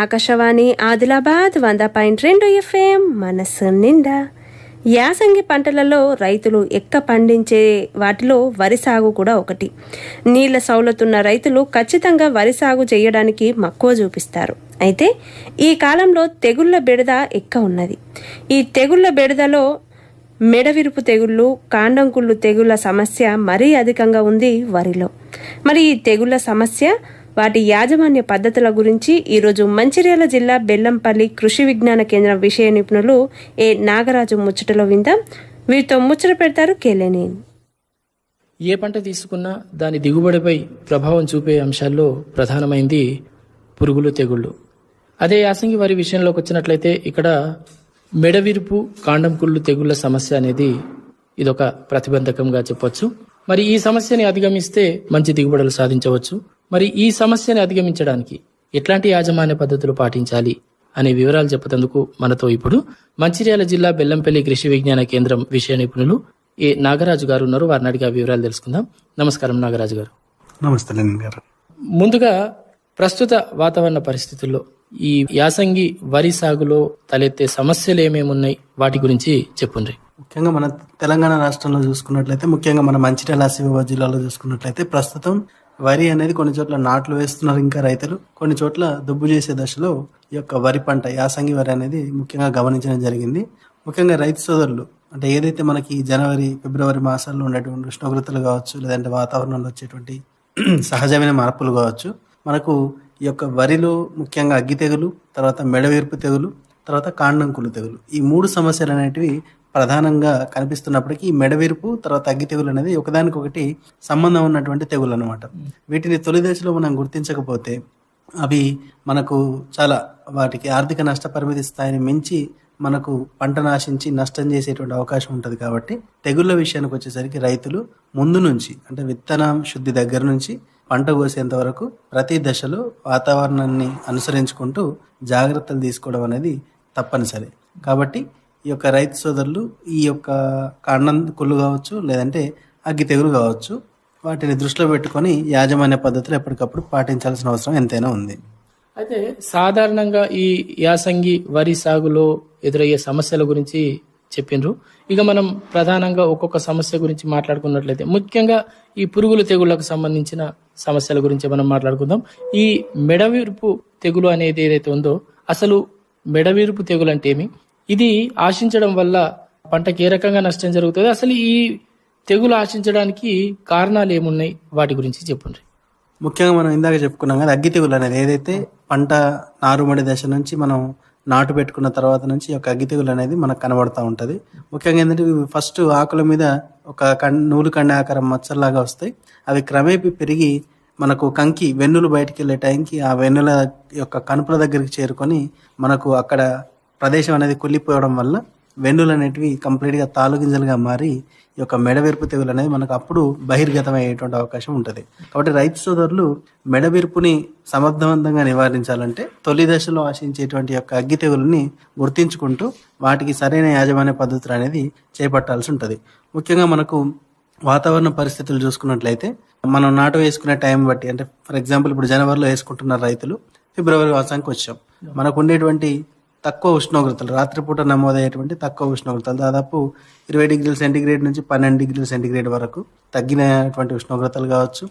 Akashvani Adilabad 100.2 FM మనస్సు నిండా. యాసంగి పంటలలో రైతులు పండించే వాటిలో వరి సాగు కూడా ఒకటి. నీళ్ల సౌలతున్న రైతులు ఖచ్చితంగా వరి సాగు చేయడానికి మక్కువ చూపిస్తారు. అయితే ఈ కాలంలో తెగుళ్ల బెడద ఉన్నది. ఈ తెగుళ్ల బెడదలో మెడవిరుపు తెగుళ్ళు, కాండంకుళ్ళు తెగుళ్ల సమస్య మరీ అధికంగా ఉంది వరిలో. మరి ఈ తెగుళ్ల సమస్య, వాటి యాజమాన్య పద్ధతుల గురించి ఈరోజు మంచిర్యాల జిల్లా బెల్లంపల్లి కృషి విజ్ఞాన కేంద్రం విషయ నిపుణులు నాగరాజు ముచ్చటలో విందాం. వీరితో ముచ్చట పెడతారు కేలేని. ఏ పంట తీసుకున్నా దాని దిగుబడిపై ప్రభావం చూపే అంశాల్లో ప్రధానమైంది పురుగులు, తెగుళ్ళు. అదే యాసంగి వరి విషయంలోకి వచ్చినట్లయితే ఇక్కడ మెడవిరుపు, కాండం కుళ్ళు తెగుళ్ల సమస్య అనేది ఇదొక ప్రతిబంధకంగా చెప్పొచ్చు. మరి ఈ సమస్యని అధిగమిస్తే మంచి దిగుబడులు సాధించవచ్చు. మరి ఈ సమస్యని అధిగమించడానికి ఎట్లాంటి యాజమాన్య పద్ధతులు పాటించాలి అనే వివరాలు చెప్పేందుకు మనతో ఇప్పుడు మంచిర్యాల జిల్లా బెల్లంపల్లి కృషి విజ్ఞాన కేంద్రం విషయ నిపుణులు నాగరాజు గారు ఉన్నారు. వారిని అడిగి వివరాలు తెలుసుకుందాం. నమస్కారం నాగరాజు గారు. నమస్తే గారు. ముందుగా ప్రస్తుత వాతావరణ పరిస్థితుల్లో ఈ యాసంగి వరి సాగులో తలెత్తే సమస్యలు ఏమేమున్నాయి, వాటి గురించి చెప్పుండ్రి. ముఖ్యంగా మన తెలంగాణ రాష్ట్రంలో చూసుకున్నట్లయితే, ముఖ్యంగా మన మంచిర్యాల ఆసిఫాబాద్ జిల్లాలో చూసుకున్నట్లయితే ప్రస్తుతం వరి అనేది కొన్ని చోట్ల నాట్లు వేస్తున్నారు ఇంకా రైతులు. కొన్ని చోట్ల దుబ్బు చేసే దశలో ఈ యొక్క వరి పంట, యాసంగి వరి అనేది ముఖ్యంగా గమనించడం జరిగింది. ముఖ్యంగా రైతు సోదరులు అంటే ఏదైతే మనకి జనవరి, ఫిబ్రవరి మాసాల్లో ఉండేటువంటి ఉష్ణోగ్రతలు కావచ్చు, లేదంటే వాతావరణంలో వచ్చేటువంటి సహజమైన మార్పులు కావచ్చు, మనకు ఈ యొక్క వరిలో ముఖ్యంగా అగ్గి తెగులు, తర్వాత మెడవీర్పు తెగులు, తర్వాత కాండంకులు తెగులు, ఈ మూడు సమస్యలు అనేటివి ప్రధానంగా కనిపిస్తున్నప్పటికీ ఈ మెడవిరుపు, తర్వాత అగ్గి తెగులు అనేది ఒకదానికొకటి సంబంధం ఉన్నటువంటి తెగులు అనమాట. వీటిని తొలి దశలో మనం గుర్తించకపోతే అవి మనకు చాలా వాటికి ఆర్థిక నష్టపరిమితి స్థాయిని మించి మనకు పంట నాశించి నష్టం చేసేటువంటి అవకాశం ఉంటుంది. కాబట్టి తెగుళ్ళ విషయానికి వచ్చేసరికి రైతులు ముందు నుంచి అంటే విత్తనం శుద్ధి దగ్గర నుంచి పంట కోసేంత వరకు ప్రతి దశలో వాతావరణాన్ని అనుసరించుకుంటూ జాగ్రత్తలు తీసుకోవడం అనేది తప్పనిసరి. కాబట్టి ఈ యొక్క రైతు సోదరులు ఈ యొక్క కాండం కుళ్ళు కావచ్చు, లేదంటే అగ్గి తెగులు కావచ్చు, వాటిని దృష్టిలో పెట్టుకొని యాజమాన్య పద్ధతులు ఎప్పటికప్పుడు పాటించాల్సిన అవసరం ఎంతైనా ఉంది. అయితే సాధారణంగా ఈ యాసంగి వరి సాగులో ఎదురయ్యే సమస్యల గురించి చెప్పిండ్రు. ఇక మనం ప్రధానంగా ఒక్కొక్క సమస్య గురించి మాట్లాడుకున్నట్లయితే ముఖ్యంగా ఈ పురుగులు తెగుళ్లకు సంబంధించిన సమస్యల గురించి మనం మాట్లాడుకుందాం. ఈ మెడవిరుపు తెగులు అనేది ఏదైతే ఉందో, అసలు మెడవిరుపు తెగులు అంటే ఏమి, ఇది ఆశించడం వల్ల పంటకి ఏ రకంగా నష్టం జరుగుతుంది, అసలు ఈ తెగులు ఆశించడానికి కారణాలు ఏమున్నాయి, వాటి గురించి చెప్పండి. ముఖ్యంగా మనం ఇందాక చెప్పుకున్నాం కదా, అగ్గి తెగులు అనేది ఏదైతే పంట నారుమడి దశ నుంచి మనం నాటు పెట్టుకున్న తర్వాత నుంచి ఈ యొక్క అగ్గి తెగులు అనేది మనకు కనబడుతూ ఉంటుంది. ముఖ్యంగా ఏంటంటే ఫస్ట్ ఆకుల మీద ఒక నూలు కండ ఆకారం మచ్చల్లాగా వస్తాయి. అవి క్రమేపీ పెరిగి మనకు కంకి వెన్నులు బయటికి వెళ్ళే టైంకి ఆ వెన్నుల యొక్క కనుపుల దగ్గరికి చేరుకొని మనకు అక్కడ ప్రదేశం అనేది కుళ్ళిపోవడం వల్ల వెన్నులు అనేటివి కంప్లీట్గా తాలుగింజలుగా మారి ఈ యొక్క మెడవిరుపు తెగులు అనేది మనకు అప్పుడు బహిర్గతం అయ్యేటువంటి అవకాశం ఉంటుంది. కాబట్టి రైతు సోదరులు మెడవిరుపుని సమర్థవంతంగా నివారించాలంటే తొలి దశలో ఆశించేటువంటి యొక్క అగ్గి తెగులని గుర్తించుకుంటూ వాటికి సరైన యాజమాన్య పద్ధతులు అనేది చేపట్టాల్సి ఉంటుంది. ముఖ్యంగా మనకు వాతావరణ పరిస్థితులు చూసుకున్నట్లయితే మనం నాటు వేసుకునే టైం బట్టి, అంటే ఫర్ ఎగ్జాంపుల్ ఇప్పుడు జనవరిలో వేసుకుంటున్నారు రైతులు, ఫిబ్రవరి మాసానికి వచ్చాం, మనకు ఉండేటువంటి తక్కువ ఉష్ణోగ్రతలు, రాత్రిపూట నమోదయ్యేటువంటి తక్కువ ఉష్ణోగ్రతలు దాదాపు 20 డిగ్రీల సెంటీగ్రేడ్ నుంచి 12 డిగ్రీల సెంటీగ్రేడ్ వరకు తగ్గినటువంటి ఉష్ణోగ్రతలు కావచ్చు,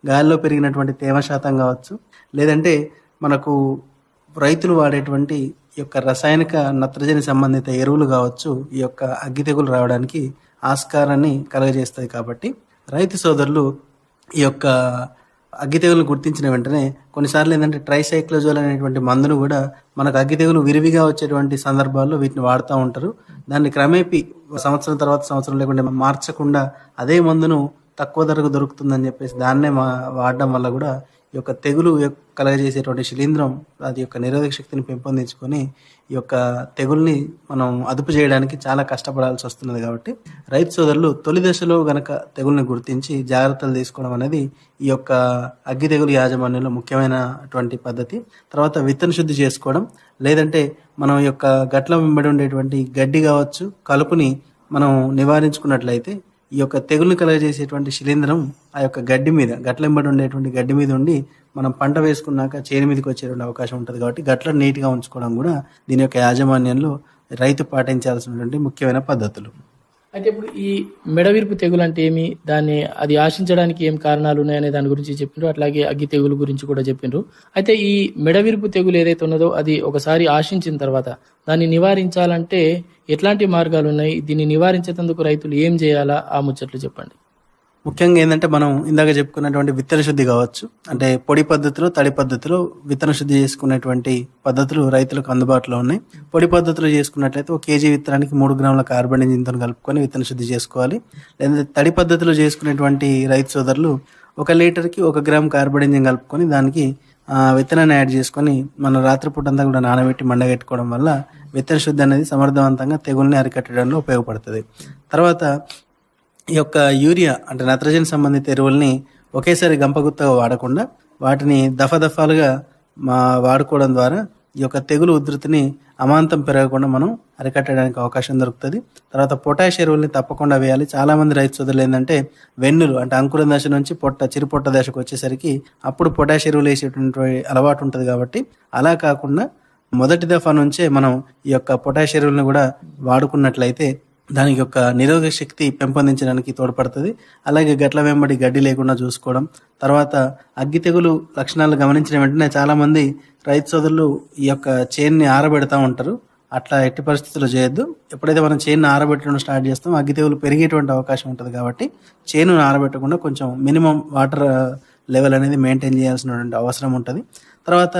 గాలిలో పెరిగినటువంటి తేమ శాతం కావచ్చు, లేదంటే మనకు రైతులు వాడేటువంటి ఈ యొక్క రసాయనిక నత్రజని సంబంధిత ఎరువులు కావచ్చు, ఈ యొక్క అగ్గి తెగులు రావడానికి ఆస్కారాన్ని కలుగజేస్తాయి. కాబట్టి రైతు సోదరులు ఈ యొక్క అగ్గి తెగులు గుర్తించిన వెంటనే కొన్నిసార్లు ఏంటంటే ట్రైసైక్లోజోల్ అనేటువంటి మందును కూడా మనకు అగ్గి తెగులు విరివిగా వచ్చేటువంటి సందర్భాల్లో వీటిని వాడుతూ ఉంటారు. దాన్ని క్రమేపీ సంవత్సరం తర్వాత సంవత్సరం లేకుండా మార్చకుండా అదే మందును తక్కువ ధరకు దొరుకుతుందని చెప్పేసి దాన్నే వాడడం వల్ల కూడా ఈ యొక్క తెగులు కలగజేసేటువంటి శిలీంధ్రం అది యొక్క నిరోధక శక్తిని పెంపొందించుకొని ఈ యొక్క తెగుల్ని మనం అదుపు చేయడానికి చాలా కష్టపడాల్సి వస్తున్నది. కాబట్టి రైతు సోదరులు తొలి దశలో గనక తెగుల్ని గుర్తించి జాగ్రత్తలు తీసుకోవడం అనేది ఈ యొక్క అగ్గి తెగులు యాజమాన్యంలో ముఖ్యమైనటువంటి పద్ధతి. తర్వాత విత్తన శుద్ధి చేసుకోవడం, లేదంటే మనం యొక్క గట్ల వెంబడి ఉండేటువంటి గడ్డి కావచ్చు, కలుపుని మనం నివారించుకున్నట్లయితే ఈ యొక్క తెగులు కలగజేసేటువంటి శిలీంధ్రం ఆ యొక్క గడ్డి మీద గట్లెంబడి ఉండేటువంటి గడ్డి మీద ఉండి మనం పంట వేసుకున్నాక చేను మీదకి వచ్చేటువంటి అవకాశం ఉంటుంది. కాబట్టి గట్లను నీట్గా ఉంచుకోవడం కూడా దీని యొక్క యాజమాన్యంలో రైతు పాటించాల్సినటువంటి ముఖ్యమైన పద్ధతులు. అయితే ఇప్పుడు ఈ మెడవిరుపు తెగులు అంటే ఏమి, అది ఆశించడానికి ఏం కారణాలు ఉన్నాయనే దాని గురించి చెప్పిండ్రు, అట్లాగే అగ్గి తెగులు గురించి కూడా చెప్పిండ్రు. అయితే ఈ మెడవిరుపు తెగులు ఏదైతే ఉన్నదో అది ఒకసారి ఆశించిన తర్వాత దాన్ని నివారించాలంటే ఎట్లాంటి మార్గాలు ఉన్నాయి, దీన్ని నివారించేందుకు రైతులు ఏం చేయాలా, ఆ ముచ్చట్లు చెప్పండి. ముఖ్యంగా ఏంటంటే మనం ఇందాక చెప్పుకున్నటువంటి విత్తన శుద్ధి కావచ్చు, అంటే పొడి పద్ధతిలో తడి పద్ధతిలో విత్తన శుద్ధి చేసుకునేటువంటి పద్ధతులు రైతులకు అందుబాటులో ఉన్నాయి. పొడి పద్ధతిలో చేసుకున్నట్లయితే 1 కేజీ విత్తనానికి 3 గ్రాముల కార్బనిజంతో కలుపుకొని విత్తన శుద్ధి చేసుకోవాలి. లేదంటే తడి పద్ధతిలో చేసుకునేటువంటి రైతు సోదరులు 1 లీటర్కి 1 గ్రామ్ కార్బనిజం కలుపుకొని దానికి విత్తనాన్ని యాడ్ చేసుకొని మనం రాత్రిపూట అంతా కూడా నానబెట్టి మండగెట్టుకోవడం వల్ల విత్తన శుద్ధి అనేది సమర్థవంతంగా తెగుల్ని అరికట్టడంలో ఉపయోగపడుతుంది. తర్వాత ఈ యొక్క యూరియా అంటే నత్రజని సంబంధిత ఎరువుల్ని ఒకేసారి గంపగుత్తగా వాడకుండా వాటిని దఫాలుగా వాడుకోవడం ద్వారా ఈ యొక్క తెగులు ఉధృతిని అమాంతం పెరగకుండా మనం అరికట్టడానికి అవకాశం దొరుకుతుంది. తర్వాత పొటాష్ ఎరువుల్ని తప్పకుండా వేయాలి. చాలా మంది రైతు సోదరులు ఏంటంటే వెన్నులు అంటే అంకురం దశ నుంచి చిరుపొట్ట దశకు వచ్చేసరికి అప్పుడు పొటాష్ ఎరువులు వేసేటువంటి అలవాటు ఉంటుంది. కాబట్టి అలా కాకుండా మొదటి దఫా నుంచే మనం ఈ యొక్క పొటాష్ ఎరువులను కూడా వాడుకున్నట్లయితే దానికి యొక్క నిరోధక శక్తి పెంపొందించడానికి తోడ్పడుతుంది. అలాగే గట్ల వెంబడి గడ్డి లేకుండా చూసుకోవడం. తర్వాత అగ్గి తెగులు లక్షణాలు గమనించిన వెంటనే చాలా మంది రైతు సోదరులు ఈ యొక్క చేన్ని ఆరబెడతా ఉంటారు. అట్లా ఎట్టి పరిస్థితుల్లో చేయొద్దు. ఎప్పుడైతే మనం చేను ఆరబెట్టడం స్టార్ట్ చేస్తామో అగ్గి తెగులు పెరిగేటువంటి అవకాశం ఉంటుంది. కాబట్టి చేను ఆరబెట్టకుండా కొంచెం మినిమం వాటర్ లెవెల్ అనేది మెయింటైన్ చేయాల్సినటువంటి అవసరం ఉంటుంది. తర్వాత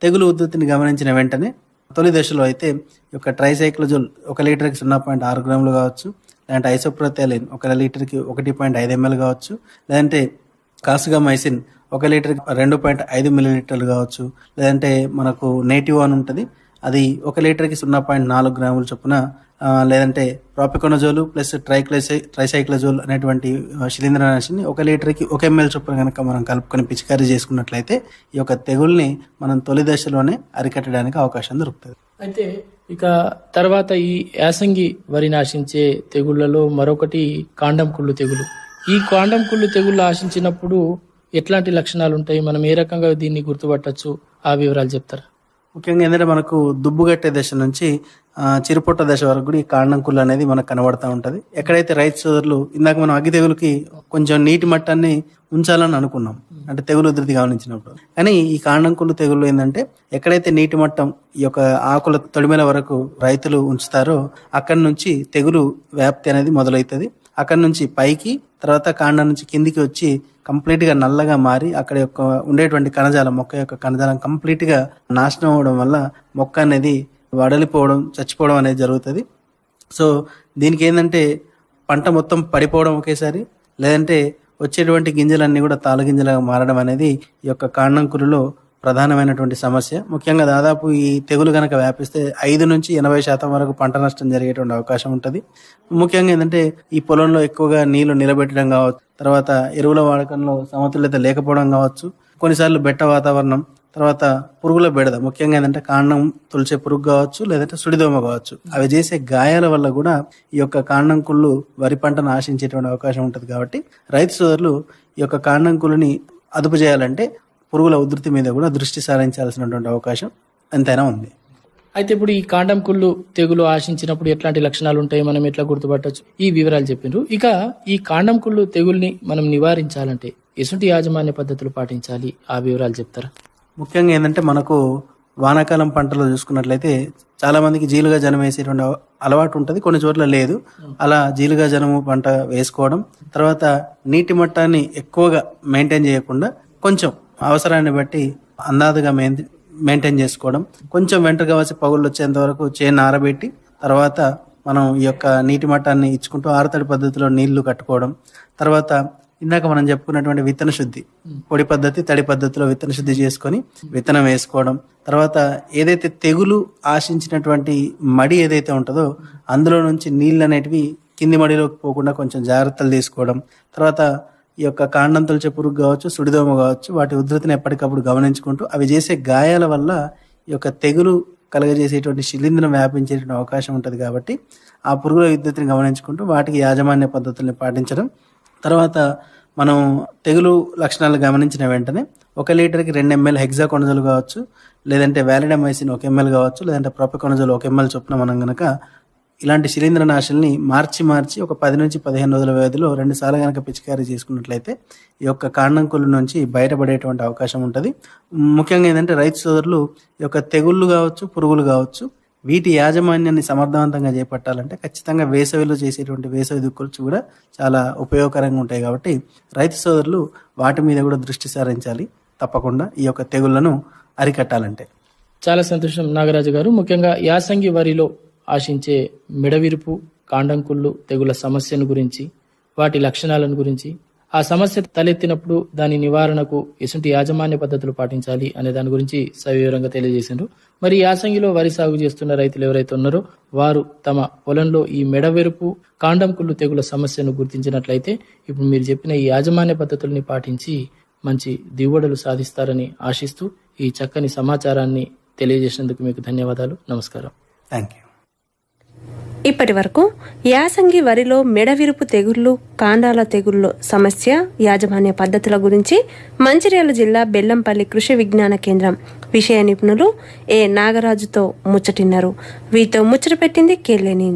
తెగులు ఉధృతిని గమనించిన వెంటనే తొలి దశలో అయితే ఈ యొక్క ట్రైసైక్లోజోల్ 1 లీటర్కి 0.6 గ్రాములు కావచ్చు, లేదంటే ఐసోప్రోథైలిన్ 1 లీటర్కి 1.5 ml కావచ్చు, లేదంటే కాసుగామైసిన్ 1 లీటర్కి 2.5 మిల్లీలీటర్లు కావచ్చు, లేదంటే మనకు నేటివ్ అని ఉంటుంది అది 1 లీటర్కి 0.4 గ్రాముల చొప్పున, లేదంటే ప్రాపికొనజోలు ప్లస్ ట్రైసైక్లోజోల్ అనేటువంటి శిలీంద్రనాశిని 1 లీటర్కి 1 ml చొప్పున కనుక మనం కలుపుకొని పిచికారీ చేసుకున్నట్లయితే ఈ యొక్క తెగుల్ని మనం తొలి దశలోనే అరికట్టడానికి అవకాశం దొరుకుతుంది. అయితే ఇక తర్వాత ఈ యాసంగి వరి నాశించే తెగుళ్లలో మరొకటి కాండం కుళ్ళు తెగులు. ఈ కాండం కుళ్ళు తెగుళ్ళు ఆశించినప్పుడు ఎట్లాంటి లక్షణాలు ఉంటాయి, మనం ఏ రకంగా దీన్ని గుర్తుపట్టచ్చు, ఆ వివరాలు చెప్తారా? ముఖ్యంగా ఏంటంటే మనకు దుబ్బుగట్టే దశ నుంచి చిరుపొట్ట దశ వరకు కూడా ఈ కాండం కుళ్ళు అనేది మనకు కనబడతా ఉంటుంది. ఎక్కడైతే రైతు సోదరులు ఇందాక మనం అగ్గి తెగులుకి కొంచెం నీటి మట్టాన్ని ఉంచాలని అనుకున్నాం, అంటే తెగులు ఉధృతి గమనించినప్పుడు. కానీ ఈ కాండం కుళ్ళు తెగులు ఏంటంటే ఎక్కడైతే నీటి మట్టం ఈ యొక్క ఆకుల తొడిమెల వరకు రైతులు ఉంచుతారో అక్కడి నుంచి తెగులు వ్యాప్తి అనేది మొదలవుతుంది. అక్కడి నుంచి పైకి, తర్వాత కాండం నుంచి కిందికి వచ్చి కంప్లీట్గా నల్లగా మారి అక్కడ యొక్క ఉండేటువంటి కణజాలం, మొక్క యొక్క కణజాలం కంప్లీట్గా నాశనం అవ్వడం వల్ల మొక్క అనేది వడలిపోవడం, చచ్చిపోవడం అనేది జరుగుతుంది. సో దీనికి ఏంటంటే పంట మొత్తం పడిపోవడం ఒకేసారి, లేదంటే వచ్చేటువంటి గింజలన్నీ కూడా తాళగింజలుగా మారడం అనేది ఈ యొక్క కాండం కుళ్ళులో ప్రధానమైనటువంటి సమస్య. ముఖ్యంగా దాదాపు ఈ తెగులు కనుక వ్యాపిస్తే 5 నుంచి 80% వరకు పంట నష్టం జరిగేటువంటి అవకాశం ఉంటుంది. ముఖ్యంగా ఏంటంటే ఈ పొలంలో ఎక్కువగా నీళ్లు నిలబెట్టడం కావచ్చు, తర్వాత ఎరువుల వాడకంలో సమతుల్యత లేకపోవడం కావచ్చు, కొన్నిసార్లు బెట్ట వాతావరణం, తర్వాత పురుగుల బెడద, ముఖ్యంగా ఏంటంటే కాండం తులిచే పురుగు కావచ్చు, లేదంటే సుడిదోమ కావచ్చు, అవి చేసే గాయాల వల్ల కూడా ఈ యొక్క కాండం కుళ్ళు వరి పంటను ఆశించేటువంటి అవకాశం ఉంటుంది. కాబట్టి రైతు సోదరులు ఈ యొక్క కాండం కుళ్ళుని అదుపు చేయాలంటే పురుగుల ఉధృతి మీద కూడా దృష్టి సారించాల్సినటువంటి అవకాశం ఎంతైనా ఉంది. అయితే ఇప్పుడు ఈ కాండం కుళ్ళు తెగులు ఆశించినప్పుడు ఎట్లాంటి లక్షణాలు ఉంటాయి, మనం ఎట్లా గుర్తుపట్టచ్చు, ఈ వివరాలు చెప్పిండ్రు. ఇక ఈ కాండం కుళ్ళు తెగుల్ని మనం నివారించాలంటే ఎటువంటి యాజమాన్య పద్ధతులు పాటించాలి, ఆ వివరాలు చెప్తారా? ముఖ్యంగా ఏంటంటే మనకు వానాకాలం పంటలో చూసుకున్నట్లయితే చాలా మందికి జీలుగా జనం వేసేటువంటి అలవాటు ఉంటుంది, కొన్ని చోట్ల లేదు. అలా జీలుగా జనము పంట వేసుకోవడం, తర్వాత నీటి మట్టాన్ని ఎక్కువగా మెయింటైన్ చేయకుండా కొంచెం అవసరాన్ని బట్టి అందాదుగా మెయింటైన్ చేసుకోవడం, కొంచెం వెంటగా వచ్చి పగుళ్ళు వచ్చేంత వరకు చేను ఆరబెట్టి తర్వాత మనం ఈ యొక్క నీటి మట్టాన్ని ఇచ్చుకుంటూ ఆరతడి పద్ధతిలో నీళ్లు కట్టుకోవడం. తర్వాత ఇందాక మనం చెప్పుకున్నటువంటి విత్తన శుద్ధి, పొడి పద్ధతి తడి పద్ధతిలో విత్తన శుద్ధి చేసుకొని విత్తనం వేసుకోవడం. తర్వాత ఏదైతే తెగులు ఆశించినటువంటి మడి ఏదైతే ఉంటుందో అందులో నుంచి నీళ్ళు అనేటివి కింది మడిలోకి పోకుండా కొంచెం జాగ్రత్తలు తీసుకోవడం. తర్వాత ఈ యొక్క కాండం తొలిచే పురుగు కావచ్చు, సుడిదోమ కావచ్చు, వాటి ఉధృతిని ఎప్పటికప్పుడు గమనించుకుంటూ అవి చేసే గాయాల వల్ల ఈ యొక్క తెగులు కలుగజేసేటువంటి శిలీంధ్రం వ్యాపించేటువంటి అవకాశం ఉంటుంది కాబట్టి ఆ పురుగుల ఉధృతిని గమనించుకుంటూ వాటికి యాజమాన్య పద్ధతుల్ని పాటించడం. తర్వాత మనం తెగులు లక్షణాలు గమనించిన వెంటనే 1 లీటర్కి 2 ml హెక్సాకొనజోల్ కావచ్చు, లేదంటే వ్యాలిడమైసిన్ 1 ml కావచ్చు, లేదంటే ప్రొపికొనజోల్ 1 ml చొప్పున మనం గనక ఇలాంటి శిలీంద్రనాశుల్ని మార్చి ఒక 10 నుంచి 15 రోజుల వ్యవధిలో 2 సార్లు కనుక పిచికారీ చేసుకున్నట్లయితే ఈ యొక్క కాండం కుళ్ళు నుంచి బయటపడేటువంటి అవకాశం ఉంటుంది. ముఖ్యంగా ఏంటంటే రైతు సోదరులు ఈ యొక్క తెగుళ్ళు కావచ్చు, పురుగులు కావచ్చు, వీటి యాజమాన్యాన్ని సమర్థవంతంగా చేపట్టాలంటే ఖచ్చితంగా వేసవిలో చేసేటువంటి వేసవి దుక్కులు కూడా చాలా ఉపయోగకరంగా ఉంటాయి. కాబట్టి రైతు సోదరులు వాటి మీద కూడా దృష్టి సారించాలి తప్పకుండా ఈ యొక్క తెగుళ్లను అరికట్టాలంటే. చాలా సంతోషం నాగరాజు గారు. ముఖ్యంగా యాసంగి వరిలో ఆశించే మెడవిరుపు, కాండంకుళ్ళు తెగుల సమస్యను గురించి, వాటి లక్షణాలను గురించి, ఆ సమస్య తలెత్తినప్పుడు దాని నివారణకు ఎటువంటి యాజమాన్య పద్ధతులు పాటించాలి అనే దాని గురించి సవివరంగా తెలియజేసిండ్రు. మరి యాసంగిలో వరి సాగు చేస్తున్న రైతులు ఎవరైతే ఉన్నారో వారు తమ పొలంలో ఈ మెడవెరుపు, కాండంకుళ్ళు తెగుల సమస్యను గుర్తించినట్లయితే ఇప్పుడు మీరు చెప్పిన ఈ యాజమాన్య పద్ధతుల్ని పాటించి మంచి దిగుబడులు సాధిస్తారని ఆశిస్తూ ఈ చక్కని సమాచారాన్ని తెలియజేసినందుకు మీకు ధన్యవాదాలు. నమస్కారం. Thank you. ఇప్పటి వరకు యాసంగి వరిలో మెడవిరుపు తెగుళ్లు, కాండాల తెగుళ్లు సమస్య, యాజమాన్య పద్ధతుల గురించి మంచిర్యాల జిల్లా బెల్లంపల్లి కృషి విజ్ఞాన కేంద్రం విషయ నిపుణులు ఏ నాగరాజుతో ముచ్చటిన్నారు. వీరితో ముచ్చట పెట్టింది కేలేని.